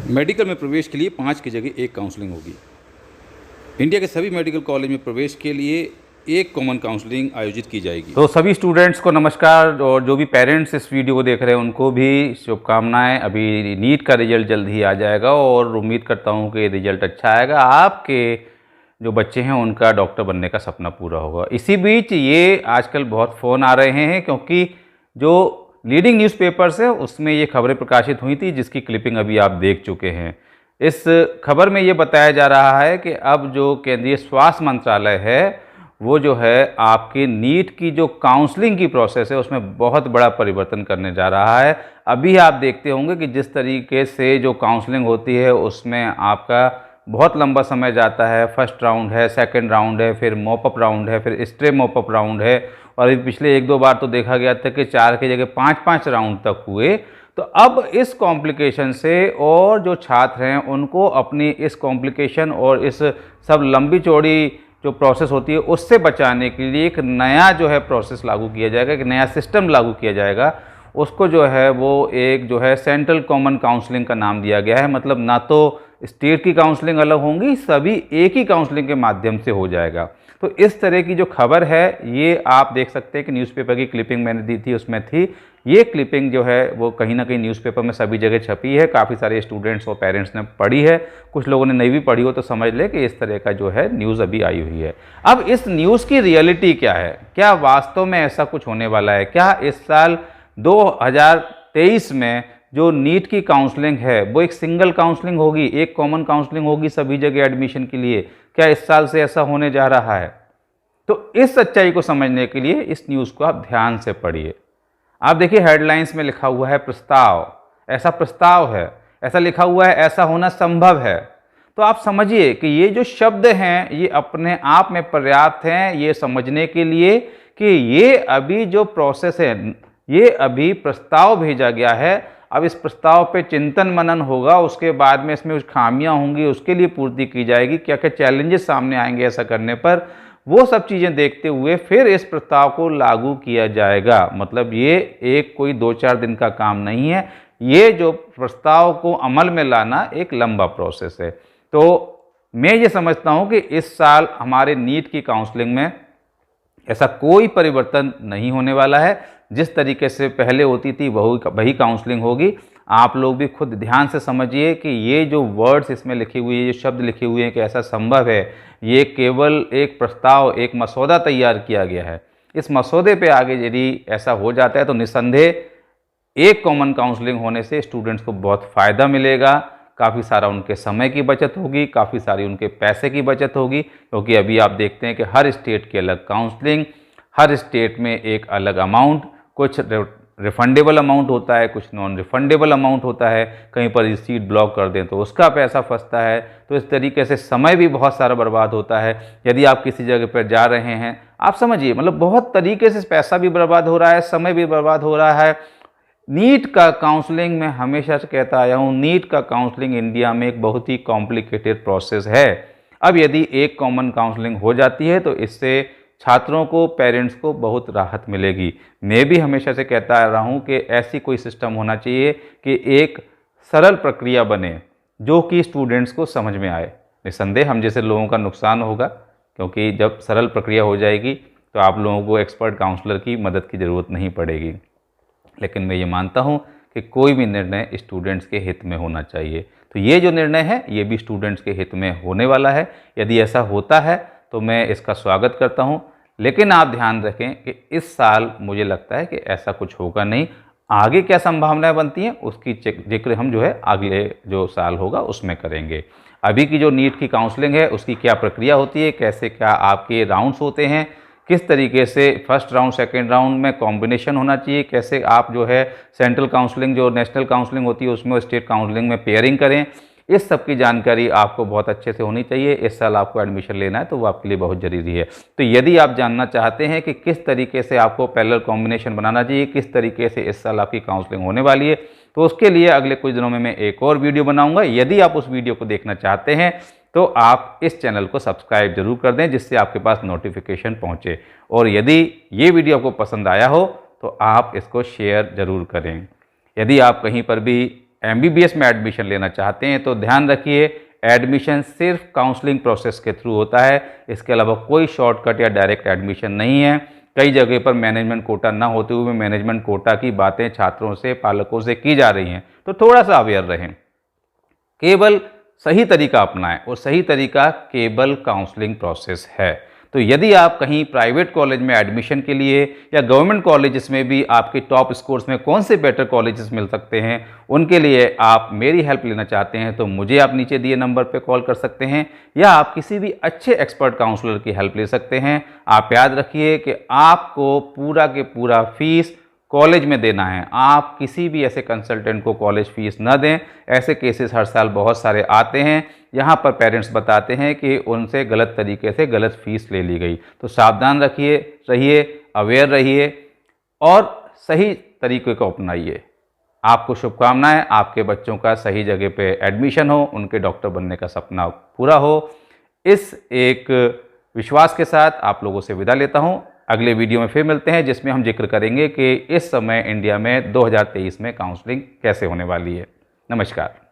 Medical में प्रवेश के लिए 5 की जगह 1 काउंसलिंग होगी। इंडिया के सभी मेडिकल कॉलेज में प्रवेश के लिए एक कॉमन काउंसलिंग आयोजित की जाएगी। तो सभी स्टूडेंट्स को नमस्कार, और जो भी पेरेंट्स इस वीडियो को देख रहे हैं उनको भी शुभकामनाएं। अभी नीट का रिजल्ट जल्द ही आ जाएगा और उम्मीद करता हूं कि रिजल्ट अच्छा आएगा, आपके जो बच्चे हैं उनका डॉक्टर बनने का सपना पूरा होगा। इसी बीच ये आजकल बहुत फ़ोन आ रहे हैं, क्योंकि जो लीडिंग न्यूज़पेपर्स है उसमें ये खबरें प्रकाशित हुई थी, जिसकी क्लिपिंग अभी आप देख चुके हैं। इस खबर में ये बताया जा रहा है कि अब जो केंद्रीय स्वास्थ्य मंत्रालय है वो जो है आपके नीट की जो काउंसलिंग की प्रोसेस है उसमें बहुत बड़ा परिवर्तन करने जा रहा है। अभी आप देखते होंगे कि जिस तरीके से जो काउंसलिंग होती है उसमें आपका बहुत लंबा समय जाता है। फर्स्ट राउंड है, सेकंड राउंड है, फिर मॉपअप राउंड है, फिर स्ट्रे मॉपअप राउंड है, और अभी पिछले 1-2 बार तो देखा गया था कि 4 की जगह 5-5 राउंड तक हुए। तो अब इस कॉम्प्लिकेशन से और जो छात्र हैं उनको अपनी इस कॉम्प्लिकेशन और इस सब लंबी चौड़ी जो प्रोसेस होती है उससे बचाने के लिए एक नया जो है प्रोसेस लागू किया जाएगा, एक नया सिस्टम लागू किया जाएगा। उसको जो है वो एक जो है सेंट्रल कॉमन काउंसलिंग का नाम दिया गया है। मतलब ना तो स्टेट की काउंसलिंग अलग होंगी, सभी एक ही काउंसलिंग के माध्यम से हो जाएगा। तो इस तरह की जो खबर है ये आप देख सकते हैं कि न्यूज़पेपर की क्लिपिंग मैंने दी थी उसमें थी। ये क्लिपिंग जो है वो कहीं ना कहीं न्यूज़पेपर में सभी जगह छपी है, काफ़ी सारे स्टूडेंट्स और पेरेंट्स ने पढ़ी है। कुछ लोगों ने नहीं भी पढ़ी हो तो समझ ले कि इस तरह का जो है न्यूज़ अभी आई हुई है। अब इस न्यूज़ की रियलिटी क्या है, क्या वास्तव में ऐसा कुछ होने वाला है? क्या इस साल 2023 में जो नीट की काउंसलिंग है वो एक सिंगल काउंसलिंग होगी, एक कॉमन काउंसलिंग होगी सभी जगह एडमिशन के लिए? क्या इस साल से ऐसा होने जा रहा है? तो इस सच्चाई को समझने के लिए इस न्यूज़ को आप ध्यान से पढ़िए। आप देखिए हेडलाइंस में लिखा हुआ है प्रस्ताव, ऐसा प्रस्ताव है, ऐसा लिखा हुआ है ऐसा होना संभव है। तो आप समझिए कि ये जो शब्द हैं ये अपने आप में पर्याप्त हैं ये समझने के लिए कि ये अभी जो प्रोसेस है, ये अभी प्रस्ताव भेजा गया है। अब इस प्रस्ताव पे चिंतन मनन होगा, उसके बाद में इसमें कुछ खामियां होंगी, उसके लिए पूर्ति की जाएगी, क्या क्या चैलेंजेस सामने आएंगे ऐसा करने पर, वो सब चीज़ें देखते हुए फिर इस प्रस्ताव को लागू किया जाएगा। मतलब ये एक कोई 2-4 दिन का काम नहीं है, ये जो प्रस्ताव को अमल में लाना एक लंबा प्रोसेस है। तो मैं ये समझता हूँ कि इस साल हमारे नीट की काउंसलिंग में ऐसा कोई परिवर्तन नहीं होने वाला है। जिस तरीके से पहले होती थी वही काउंसलिंग होगी। आप लोग भी खुद ध्यान से समझिए कि ये जो वर्ड्स इसमें लिखे हुए हैं, ये शब्द लिखे हुए हैं कि ऐसा संभव है, ये केवल एक प्रस्ताव, एक मसौदा तैयार किया गया है। इस मसौदे पे आगे यदि ऐसा हो जाता है तो निस्संदेह एक कॉमन काउंसलिंग होने से स्टूडेंट्स को बहुत फ़ायदा मिलेगा, काफ़ी सारा उनके समय की बचत होगी, काफ़ी सारी उनके पैसे की बचत होगी। क्योंकि अभी आप देखते हैं कि हर स्टेट की अलग काउंसलिंग, हर स्टेट में एक अलग अमाउंट, कुछ रिफंडेबल अमाउंट होता है, कुछ नॉन रिफंडेबल अमाउंट होता है। कहीं पर सीट ब्लॉक कर दें तो उसका पैसा फंसता है। तो इस तरीके से समय भी बहुत सारा बर्बाद होता है। यदि आप किसी जगह पर जा रहे हैं, आप समझिए मतलब बहुत तरीके से पैसा भी बर्बाद हो रहा है, समय भी बर्बाद हो रहा है। नीट का काउंसलिंग, मैं हमेशा से कहता आया हूँ, नीट का काउंसलिंग इंडिया में एक बहुत ही कॉम्प्लिकेटेड प्रोसेस है। अब यदि एक कॉमन काउंसलिंग हो जाती है तो इससे छात्रों को, पेरेंट्स को बहुत राहत मिलेगी। मैं भी हमेशा से कहता आ रहा हूँ कि ऐसी कोई सिस्टम होना चाहिए कि एक सरल प्रक्रिया बने जो कि स्टूडेंट्स को समझ में आए। निस्संदेह हम जैसे लोगों का नुकसान होगा, क्योंकि जब सरल प्रक्रिया हो जाएगी तो आप लोगों को एक्सपर्ट काउंसलर की मदद की ज़रूरत नहीं पड़ेगी। लेकिन मैं ये मानता हूँ कि कोई भी निर्णय स्टूडेंट्स के हित में होना चाहिए। तो ये जो निर्णय है ये भी स्टूडेंट्स के हित में होने वाला है। यदि ऐसा होता है तो मैं इसका स्वागत करता हूँ। लेकिन आप ध्यान रखें कि इस साल मुझे लगता है कि ऐसा कुछ होगा नहीं। आगे क्या संभावनाएं बनती हैं उसकी जिक्र हम जो है अगले जो साल होगा उसमें करेंगे। अभी की जो नीट की काउंसलिंग है उसकी क्या प्रक्रिया होती है, कैसे क्या आपके राउंड्स होते हैं, किस तरीके से फर्स्ट राउंड सेकंड राउंड में कॉम्बिनेशन होना चाहिए, कैसे आप जो है सेंट्रल काउंसलिंग जो नेशनल काउंसलिंग होती है उसमें स्टेट काउंसलिंग में पेयरिंग करें, इस सब की जानकारी आपको बहुत अच्छे से होनी चाहिए। इस साल आपको एडमिशन लेना है तो वो आपके लिए बहुत ज़रूरी है। तो यदि आप जानना चाहते हैं कि किस तरीके से आपको पैरेलल कॉम्बिनेशन बनाना चाहिए, किस तरीके से इस साल आपकी काउंसलिंग होने वाली है, तो उसके लिए अगले कुछ दिनों में मैं एक और वीडियो बनाऊंगा। यदि आप उस वीडियो को देखना चाहते हैं तो आप इस चैनल को सब्सक्राइब जरूर कर दें, जिससे आपके पास नोटिफिकेशन पहुंचे। और यदि ये वीडियो आपको पसंद आया हो तो आप इसको शेयर ज़रूर करें। यदि आप कहीं पर भी MBBS में एडमिशन लेना चाहते हैं तो ध्यान रखिए, एडमिशन सिर्फ काउंसलिंग प्रोसेस के थ्रू होता है। इसके अलावा कोई शॉर्टकट या डायरेक्ट एडमिशन नहीं है। कई जगह पर मैनेजमेंट कोटा ना होते हुए मैनेजमेंट कोटा की बातें छात्रों से, पालकों से की जा रही हैं, तो थोड़ा सा अवेयर रहें। केवल सही तरीका अपनाएं और सही तरीका केवल काउंसलिंग प्रोसेस है। तो यदि आप कहीं प्राइवेट कॉलेज में एडमिशन के लिए या गवर्नमेंट कॉलेजेस में भी आपके टॉप स्कोर्स में कौन से बेटर कॉलेजेस मिल सकते हैं, उनके लिए आप मेरी हेल्प लेना चाहते हैं तो मुझे आप नीचे दिए नंबर पर कॉल कर सकते हैं या आप किसी भी अच्छे एक्सपर्ट काउंसलर की हेल्प ले सकते हैं। आप याद रखिए कि आपको पूरा के पूरा फीस कॉलेज में देना है। आप किसी भी ऐसे कंसल्टेंट को कॉलेज फीस न दें। ऐसे केसेस हर साल बहुत सारे आते हैं, यहाँ पर पेरेंट्स बताते हैं कि उनसे गलत तरीके से गलत फीस ले ली गई। तो सावधान रहिए, अवेयर रहिए और सही तरीके को अपनाइए। आपको शुभकामनाएं, आपके बच्चों का सही जगह पे एडमिशन हो, उनके डॉक्टर बनने का सपना पूरा हो। इस एक विश्वास के साथ आप लोगों से विदा लेता हूं। अगले वीडियो में फिर मिलते हैं जिसमें हम जिक्र करेंगे कि इस समय इंडिया में 2023 में काउंसलिंग कैसे होने वाली है। नमस्कार।